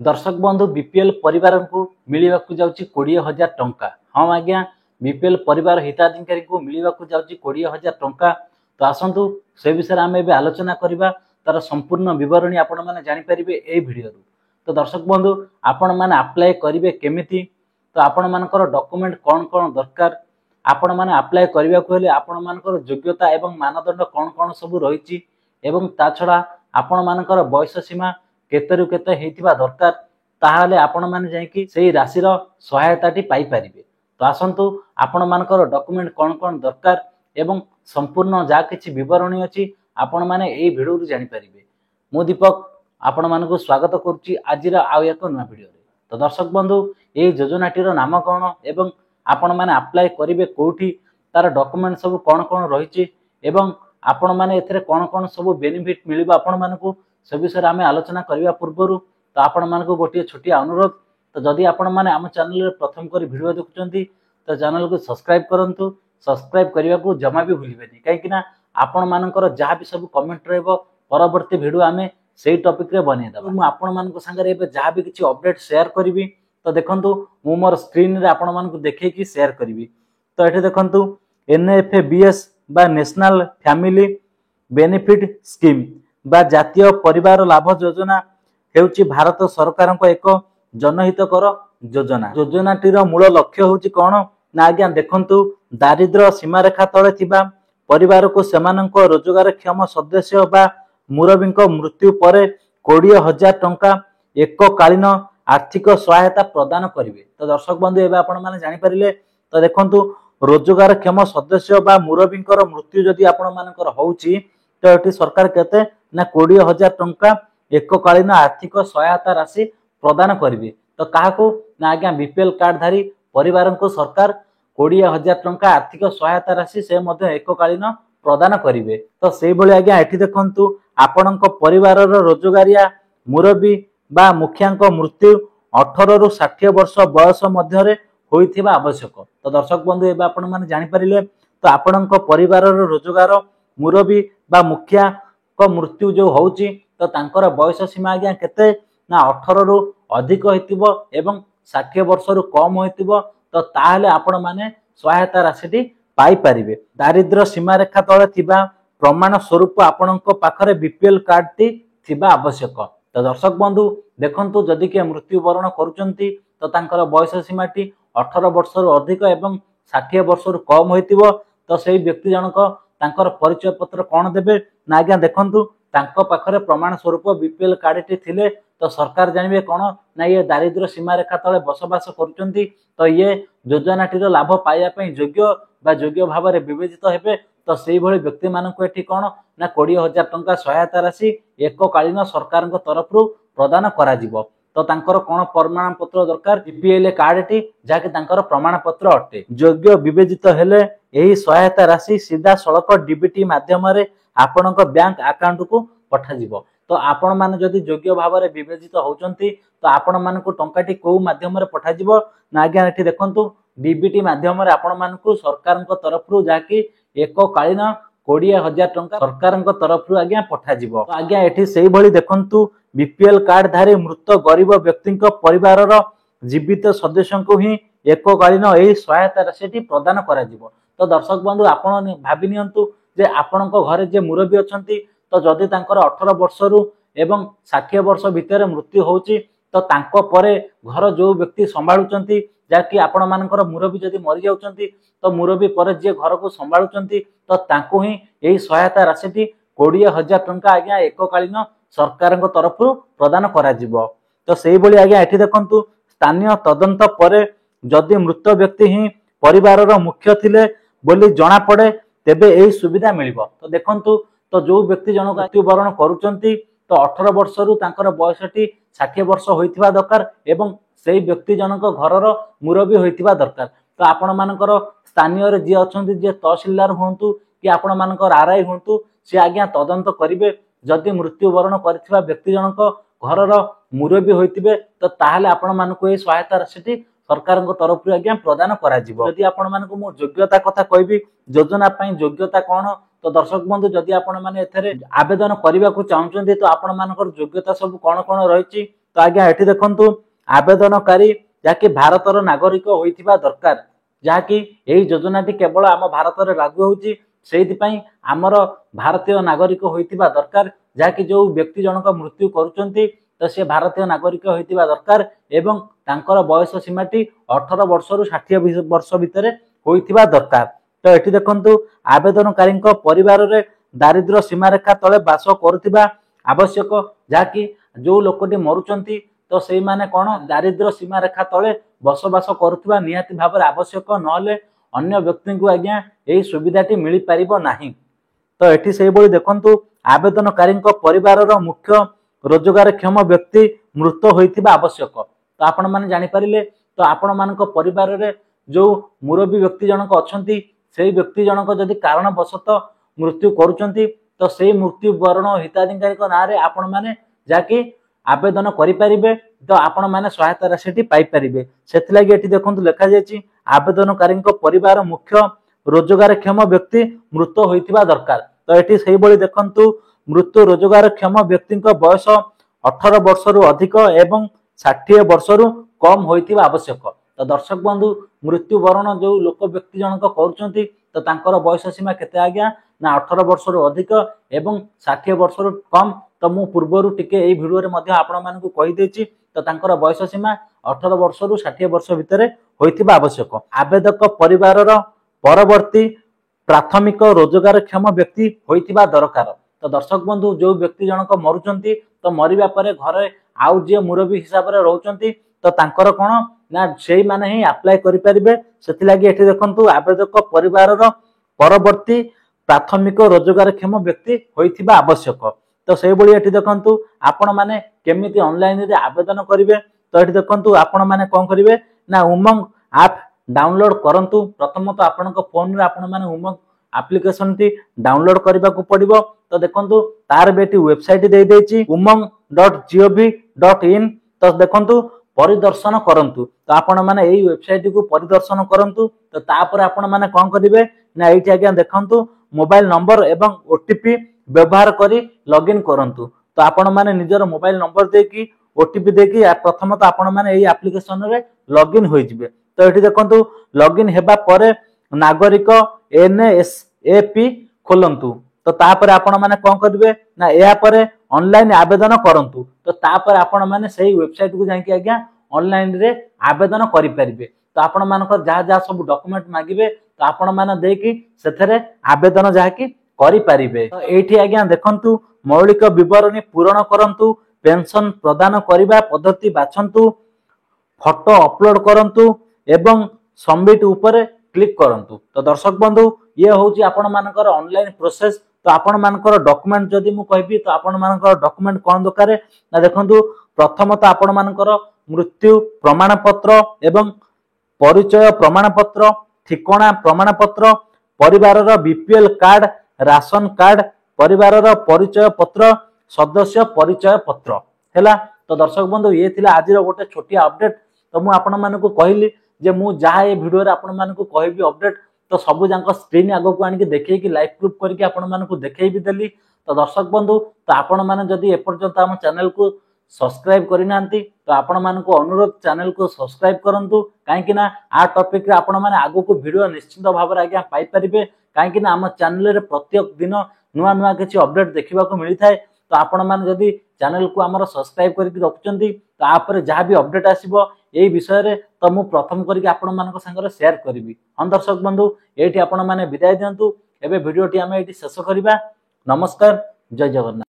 दर्शक बंधु बीपीएल परिवार को मिलवा जाऊँगी 20,000 टंका। हाँ आज्ञा, बीपीएल परिवार हिताधिकारी को मिलवा जाऊँगी 20,000 टंका। तो आसतु से विषय आम ए आलोचना करवा, तार संपूर्ण बरणी आपण मैंने जानीपारे ये भिडियो। तो दर्शक बंधु आपण मैंने अप्लाई करेंगे केमिति, तो आपण मानकर डॉक्यूमेंट कौन कौन दरकार, आपण मैंने अप्लाई करने को हेले आपण मानकर योग्यता एवं मानदंड कौन कौन सब रही, ता छड़ा आपण मानकर बयस सीमा केतरु केते हेतिबा दरकार, ताहाले आपण माने जाईकी सेही राशिर सहायताटी पाई परिबे। तो आसंतु आपण मानकर डॉक्यूमेंट कौन कौन दरकार एवं संपूर्ण जा किछि विवरणी अछि आपण माने एई भिडियो रु जानि परिबे। मु दीपक आपण मानको स्वागत करूची आजिरा आउ एक नया भिडियो रे। तो दर्शक बंधु एई योजनाटीर नाम कोन एवं आपण माने अप्लाई करिवे कोठी, तार डॉक्यूमेंट सब कौन कौन रहिछि एवं आपण माने एथरे कौन कौन सब बेनिफिट मिलिबा आपण मानको से विषय आम आलोचना करने पूर्व तो आपण मानक गोटे छोटिया अनुरोध। तो जदि आपण मैंने आम चैनल प्रथम कर भिडियो देखुं तो चैनल को सब्सक्राइब करूँ। सब्सक्राइब करने को जमा भी भूलें कहीं आपण मानकर जहाँ भी सब कमेंट रवर्ती भिडियो आम से टॉपिक रे बनईदेव। मुझे आपण मान सागर जहाँ भी किसी अपडेट शेयर करी तो देखूँ मु मोर स्क्रीन रे आपण मानक देखी शेयर करी। तो ये देखूँ NFBS बा नेशनल फैमिली बेनिफिट स्कीम बा जातीय परिवार लाभ योजना हेउची भारत सरकार को एक जनहितकर योजना। योजनाटीर मूल लक्ष्य होची कौन ना आज्ञा देखंतु, दारिद्र्य सीमारेखा तले थिबा परिवार को सेमानक रोजगार क्षम सदस्य बा मुरबी मृत्यु पर 20,000 टंका एककालीन आर्थिक सहायता प्रदान करिवे। तो दर्शक बंधु एबे आपण माने जानि परिले। तो देखंतु रोजगार क्षम सदस्य बा मुरबी मृत्यु जदि आपण मानकर होउची तो ये सरकार केते ना 20,000 टंका एककालीन आर्थिक सहायता राशि प्रदान करिवे। तो काहाकू ना आज्ञा बीपीएल कार्डधारी परिवार को सरकार 20,000 टंका आर्थिक सहायता राशि से मध्य एककालीन प्रदान करिवे। तो से भली आज्ञा एठी देखंतु आपणक परिवार रोजगारिया मुरबी बा मुखिया मृत्यु 18 रु 60 वर्ष बयस मध्य होइथिबा आवश्यक। तो दर्शक बंधु एबा आपण माने जानि परिले। तो आपणक परिवार रोजगार मुरबी बा मुखिया को मृत्यु जो होउची तो तांकर बयस सीमा आज्ञा केते ना 18 रु अधिक होइतिबो एवं 60 वर्ष रु कम होइतिबो। तो ताहले आपण माने सहायता राशि पाई परिबे। दारिद्र्य सीमा रेखा तले थिबा प्रमाण स्वरूप आपणक पाखरे बीपीएल कार्ड टी थिबा आवश्यक। तो दर्शक बंधु देखंतु जदि के मृत्युवरण करूचंती तो तांकर बयस सीमा टी 18 वर्ष रु अधिक एवं 60 वर्ष रु कम होइतिबो। तो सेही व्यक्ति जनक तांकर परिचय पत्र कौन देबे ना आज्ञा देखंतु तांको पाखरे प्रमाण स्वरूप बीपीएल कार्ड टी थिले तो सरकार जानबे कौन ना ये दारिद्र्य सीमा रेखा तले बसवास करूचंती तो ये योजनाटीर लाभ पाइबा पई योग्य भाव में विवेचित हेबे। तो सेही भली व्यक्ति मानक एठी कौन ना 20,000 टंका सहायता राशि एककालीन सरकार तरफ प्रदान करा जिवो। तो तांकर कौन प्रमाण पत्र दरकार बीपीएल कार्ड टी जाके तांकर प्रमाण पत्र अटे। योग्य विवेचित हेले एही सहायता राशि सीधा सड़क डीबीटी माध्यम रे आपणक बैंक अकाउंट को पठा जिवो। तो आपण माने जदि योग्य भाव में विवेचित होउचंती तो आपण मानकु टंकाटी को माध्यम रे पठा जिवो ना आज्ञा एठी देखंतु डीबीटी माध्यम रे आपण मानकु सरकार तरफ जाकी एककालीन 20,000 टंका सरकार तरफ आज्ञा पठा जिवो। तो आज्ञा एठी सेही भली देखंतु बीपीएल कार्ड धारी मृत गरीब व्यक्ति परिवार जीवित सदस्य को ही एककालीन एही सहायता राशि प्रदान करा जिवो। तो दर्शक बंधु आपण भाबी नियंतु जे आपणक घरे जे मुरबी अछंती तो जदि तांकर 18 वर्ष रु एवं 60 वर्ष भितर मृत्यु होउची तो तांको परे घर जो व्यक्ति संभाळुचंती जाकि आपण मानकर मुरबी जदि मरि जाउचंती तो मुरबी परे जे घर को संभाळुचंती तो तांको ही एही सहायता राशि 20,000 टंका आज्ञा एककालीन सरकार तरफ प्रदान करा जिवो। तो सेही भली आज्ञा एठी देखंतु स्थानीय तदंत परे जदि मृत व्यक्ति ही परिवार मुख्य थिले बोली जणा पड़े तेबे एही सुविधा मिलिबो। तो देखंतु तो जो व्यक्ति जनक मृत्युवरण करूचंती तो 18 वर्ष रु तांकर बयसटी 60 वर्ष होइथिबा दरकार एवं सेही व्यक्ति जनक घरर मुरबी होइथिबा दरकार। तो आपण मानकर स्थानीय रे जे अछंती जे तहसीलदार होंतु कि आपण मानकर आरआई होंतु से आज्ञा तदंत करिवे। जदि मृत्युवरण करथिबा व्यक्ति जनक घरर मुरबी होइथिबे तो ताहाले आपण मानकु ए सहायता राशि सरकार तरफ आज्ञा प्रदान करा जिवो। यदि आपण मानकु मो योग्यता कथा कहबी योजना पई योग्यता कौन तो दर्शक बंधु जदि आपण माने एथरे आवेदन करबा को चाहउचंती तो आपण मानकर योग्यता सब कौन कौन रहिछि तो आज्ञा एठी देखंतु आवेदनकारी जाकि भारतर नागरिक होइथिबा दरकार जाकि एही योजनाटी केवल आम भारत में लागू होउची सेहिति पई आमर भारतीय नागरिक होइथिबा दरकार जाकि जो व्यक्ति जनक मृत्यु करूचंती तो से भारतीय नागरिक होइथिबा दरकार एवं तांकर बयस सीमाटी 18 वर्ष रु 60 वर्ष भितर होइथिबा दरकार। तो एठी देखंतु आवेदनकारी परिवार रे दारिद्र्य सीमारेखा तले बास करुथिबा आवश्यक जाकि जो लोकटी मरुचंती तो सेई माने कोन दारिद्र्य सीमारेखा तले बसबास करुथिबा निहाती भाव आवश्यक नहले अन्य व्यक्ति को आज्ञा यही सुविधाटी मिल पारिबो नाही। तो एठी सेही बोली देखंतु आवेदनकारी परिवार मुख्य रोजगारक्षम व्यक्ति मृत होइथिबा आवश्यक। तो आपण माने जानि पारिले तो आपण मानक परिवार रे जो मुरबी व्यक्ति जनक अछंती सेही व्यक्ति जनक जदि कारणवशत मृत्यु करूचंती तो सेही मृत्यु वरण हिताधिकारी नाँ रे आपण माने जाकि आवेदन करि परिबे तो आपण माने सहायता राशि पाई परिबे। सेति लागि एठी देखंतु लिखा जायछि आवेदनकारी परिवार मुख्य रोजगारक्षम व्यक्ति मृत होइथिबा दरकार। तो एठी सेही बोली देखंतु मृत रोजगारक्षम व्यक्ति बयस 18 वर्ष रु अधिक एवं 60 वर्ष रु कम होइथिबा आवश्यक। तो दर्शक बंधु मृत्यु वरण जो लोक व्यक्ति जनक करूचंती तो तांकर बयस सीमा केते आज्ञा ना 18 वर्ष रु अधिक एवं 60 वर्ष रु कम। तो मु पूर्वरु टिके एई वीडियो रे मध्ये आपण मानकु कहि देछि तो तांकर बयस सीमा 18 वर्ष रु 60 वर्ष भितर होइथिबा आवश्यक। आवेदक परिवार रो परवर्ती प्राथमिक रोजगारक्षम व्यक्ति होइथिबा दरकार। तो दर्शक बंधु जो व्यक्ति जनक मरुचंती तो मरिबा परे घरे आउ जे मुरबी हिसाब रे रहउचंती तो तांकर कोन ना सेही माने ही अप्लाई करि परिबे। सेति लागि एठी देखंतु आवेदक परिवार रो परवर्ती प्राथमिक रोजगारक्षम व्यक्ति होइथिबा आवश्यक। तो सेही बळी एठी देखंतु आपण माने केमिति ऑनलाइन रे आवेदन करिवे। तो एठी देखंतु आपण माने कोन करिवे ना उमंग ऐप डाउनलोड करंतु। प्रथमत आपनक फोन रे आपण माने उमंग एप्लिकेशन टी डाउनलोड करबा को पड़िबो। तो देखंतु तार बेटी वेबसाइट दे देछि umang.gov.in। तो देखंतु परिदर्शन करंतु। तो आपण माने एई वेबसाइट को परिदर्शन करंतु। तो तापर आपण माने कोन करिवे ना एठी आज्ञा देखंतु मोबाइल नंबर एवं ओटीपी व्यवहार करी लॉगिन करंतु। तो आपण माने निजर मोबाइल नंबर देकी ओटीपी देकी प्रथमत आपण माने एई एप्लिकेशन रे लॉगिन होई जिवे। तो एठी देखंतु लॉगिन हेबा परे नागरिक एनएसएपी खोलंतु। तो तापर आपण माने कोन करिवे ना एया परे ऑनलाइन आवेदन करंतु। तो तापर आपण माने सेही वेबसाइट को जाई कि आज्ञा ऑनलाइन रे आवेदन करि परिबे। तो आपण मानकर जहा जहा सब डॉक्यूमेंट मागिबे तो आपण माने देकी सेथरे आवेदन जहा कि करि परिबे। तो एठी आज्ञा देखंतु मौलिक विवरणी पूरण करंतु, पेंशन प्रदान करिबा पद्धति बाछंतु, फोटो अपलोड करंतु एवं सबमिट ऊपर क्लिक करंतु। तो दर्शक बंधु ये होची आपण मानकर ऑनलाइन प्रोसेस। तो आपण मानकर डॉक्यूमेंट जदि मु कहबी तो आपण मानकर डॉक्यूमेंट कोन दरकारे ना देखंतु प्रथमत आपण मानकर मृत्यु प्रमाण पत्र एवं परिचय प्रमाण पत्र, ठिकाना प्रमाण पत्र, परिवार रो बीपीएल कार्ड, राशन कार्ड, परिवार रो परिचय पत्र, सदस्य परिचय पत्र हैला। तो दर्शक बंधु ये थिला आज रो गोटे छोटी अपडेट। तो मु आपण मानकु कहिली जे मु जहा ए वीडियो रे आपण मानकु कहबी अपडेट तो सबु जांक स्क्रीन आगो को आनी देखै कि लाइव प्रूफ करके आपण मानकु देखै भी देली। तो दर्शक बंधु तो आपण माने जदि ए पर्यंत हम चैनल को सब्सक्राइब करि नांती तो आपण मानकु अनुरोध चैनल को सब्सक्राइब करंतु। काहे कि ना आ टॉपिक रे आपण माने आगो को वीडियो निश्चित भाव रे आज्ञा पाई परिबे। काहे कि ना हम चैनल रे प्रत्येक दिन नुवा नुवा किछि अपडेट देखिबा को मिलि थाए। तो आपण माने जदि चैनल को हमर सब्सक्राइब करके रखुचंती तो आपरे जहां भी अपडेट आसीबो एई विषय रे तो मु प्रथम करके आपण मानक संगे शेयर करिवि। हम दर्शक बंधु एठी आपण माने विदाय दियंतु। एबे वीडियोटी हम एठी शेष करिबा। नमस्कार, जय जगन्नाथ।